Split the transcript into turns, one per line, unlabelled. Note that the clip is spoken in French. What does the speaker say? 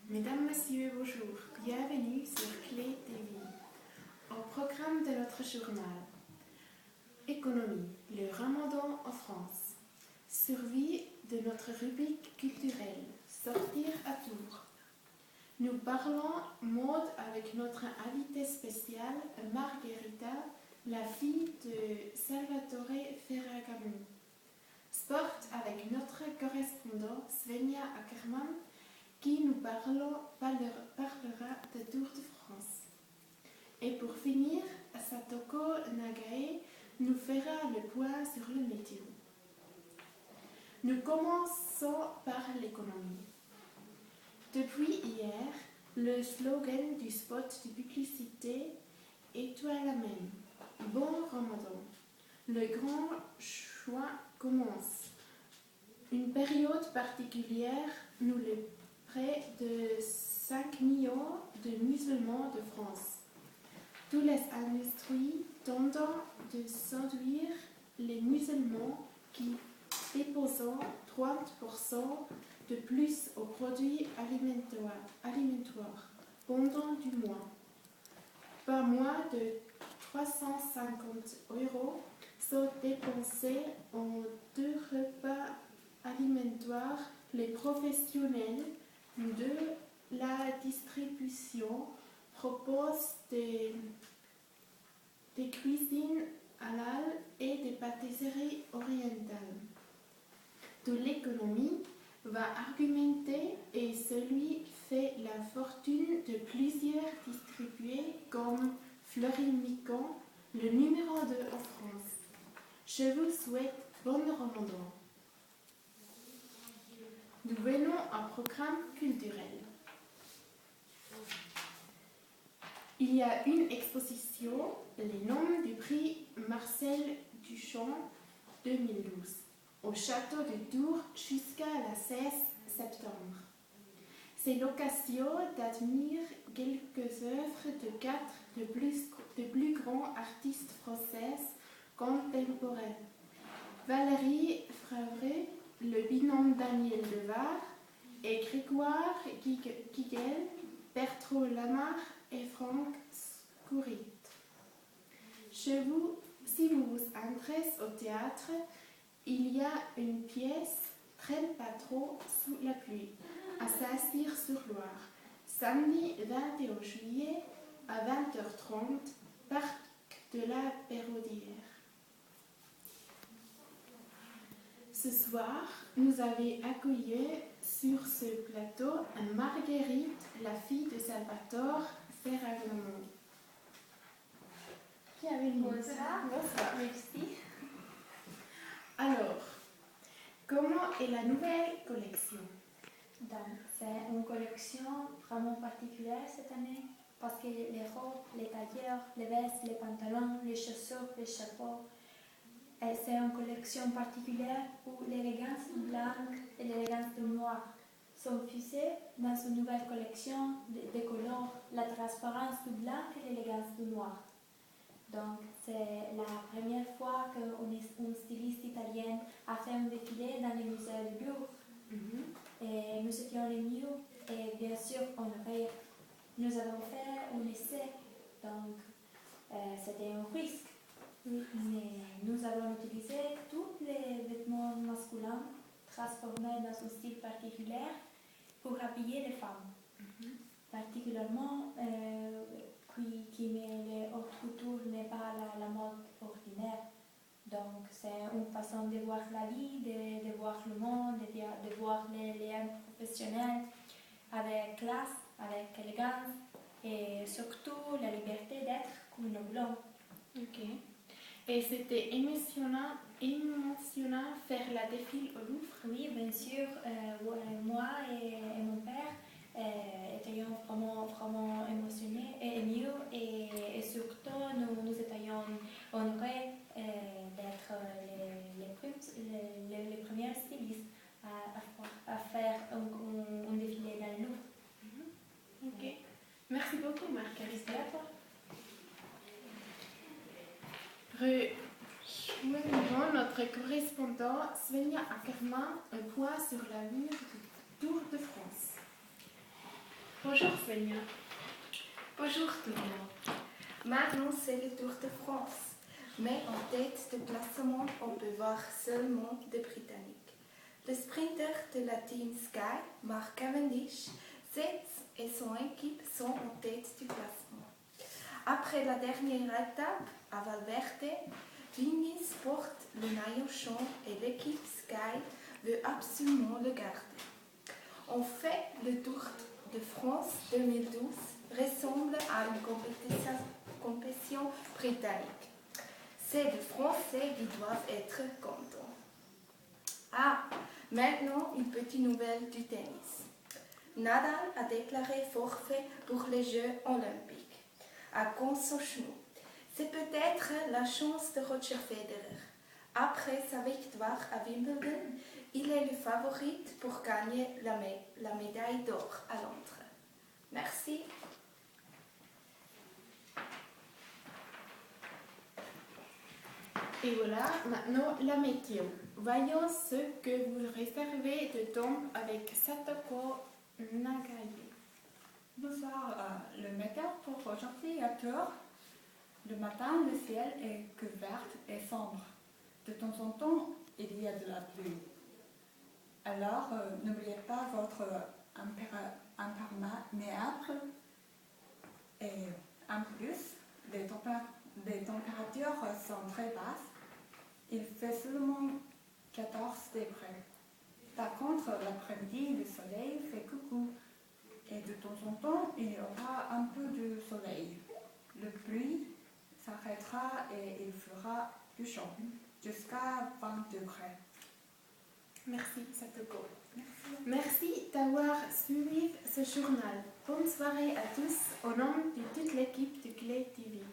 Mesdames, Messieurs, bonjour. Bienvenue sur Clé TV. Au programme de notre journal, Économie, le Ramadan en France. Survie de notre rubrique culturelle, Sortir à Tours. Nous parlons mode avec notre invitée spéciale, Margherita, la fille de Salvatore Ferragamo. Sport avec notre correspondant Svenja Ackermann, qui nous parlera de Tour de France. Et pour finir, Satoko Nagae nous fera le point sur le météo. Nous commençons par l'économie. Depuis hier, le slogan du spot de publicité est tout à la même. Bon Ramadan. Le grand choix commence. Une période particulière nous les près de 5 millions de musulmans de France. Toutes les industries tentent de séduire les musulmans qui déposent 30% de plus aux produits alimentaires pendant du mois. Pas moins de 350 € sont dépensés en 2 repas alimentaires. Les professionnels de la distribution proposent des cuisines halal et des pâtisseries orientales. De l'économie va argumenter et celui fait la fortune de plusieurs distribués comme Florine Micon, le numéro 2 en France. Je vous souhaite bon Ramadan. Nous venons à un programme culturel. Il y a une exposition, les noms du prix Marcel Duchamp 2012, au château de Tours jusqu'à la 16 septembre. C'est l'occasion d'admirer quelques œuvres de 4 de plus grands artistes françaises contemporains. Valérie Favre, le binôme Daniel Devar et Grégoire Guiguel, Bertrand Lamar et Franck Scourit. Si vous vous intéressez au théâtre, il y a une pièce Traîne pas trop sous la pluie à Saint-Cyr-sur-Loire, samedi 21 juillet à 20h30, parc de la Péraudière. Ce soir, nous avons accueilli sur ce plateau Marguerite, la fille de Salvatore Ferragamo.
Bonsoir.
Bonsoir.
Merci.
Alors, comment est la nouvelle collection?
Donc, c'est une collection vraiment particulière cette année parce que les robes, les tailleurs, les vestes, les pantalons, les chaussures, les chapeaux, c'est une collection particulière où l'élégance du blanc et l'élégance du noir sont fusées dans une nouvelle collection de couleurs, la transparence du blanc et l'élégance du noir. Donc, c'est la première fois qu'une styliste italienne a fait un défilé dans le musée du Louvre. Et nous étions les mieux et bien sûr nous avons fait un essai, donc c'était un risque. Mais nous avons utilisé tous les vêtements masculins transformés dans un style particulier pour habiller les femmes. Particulièrement qui met le haute couture n'est pas la mode ordinaire. Donc c'est une façon de voir la vie, de voir le monde, de voir les liens professionnels avec classe, avec élégance et surtout la liberté d'être comme nous voulons.
Ok. Et c'était émotionnant faire la défile au Louvre?
Oui, bien sûr. Moi et mon père étions vraiment émotionnés et émus et surtout nous étions honorés d'être les premières stylistes à faire un défilé dans le Louvre.
Ok. Merci beaucoup, Marguerite. Rejoignons notre correspondant Svenja Ackermann, un point sur l'avenir du Tour de France. Bonjour Sonia.
Bonjour tout le monde. Maintenant, c'est le Tour de France. Mais en tête de classement, on peut voir seulement des Britanniques. Le sprinter de la Team Sky, Mark Cavendish, et son équipe sont en tête du classement. Après la dernière étape à Valverde, Vignales porte le maillot jaune et l'équipe Sky veut absolument le garder. En fait, le Tour de France 2012 ressemble à une compétition britannique. C'est les Français qui doivent être contents. Ah, maintenant une petite nouvelle du tennis. Nadal a déclaré forfait pour les Jeux olympiques à Consochno. C'est peut-être la chance de Roger Federer. Après sa victoire à Wimbledon, il est le favori pour gagner la médaille d'or à Londres. Merci.
Et voilà, maintenant la météo. Voyons ce que vous réservez de temps avec Satoko Nagaye.
Bonsoir, le météo pour aujourd'hui est clair. Le matin, le ciel est couvert et sombre. De temps en temps, il y a de la pluie. Alors, n'oubliez pas votre imperméable. Et en plus, les températures sont très basses. Il fait seulement 14 degrés. Par contre, l'après-midi, le soleil fait coucou. Et de temps en temps, il y aura un peu de soleil. Le pluie s'arrêtera et il fera plus chaud, jusqu'à 20 degrés.
Merci Satoko. Merci d'avoir suivi ce journal. Bonne soirée à tous au nom de toute l'équipe de Clé TV.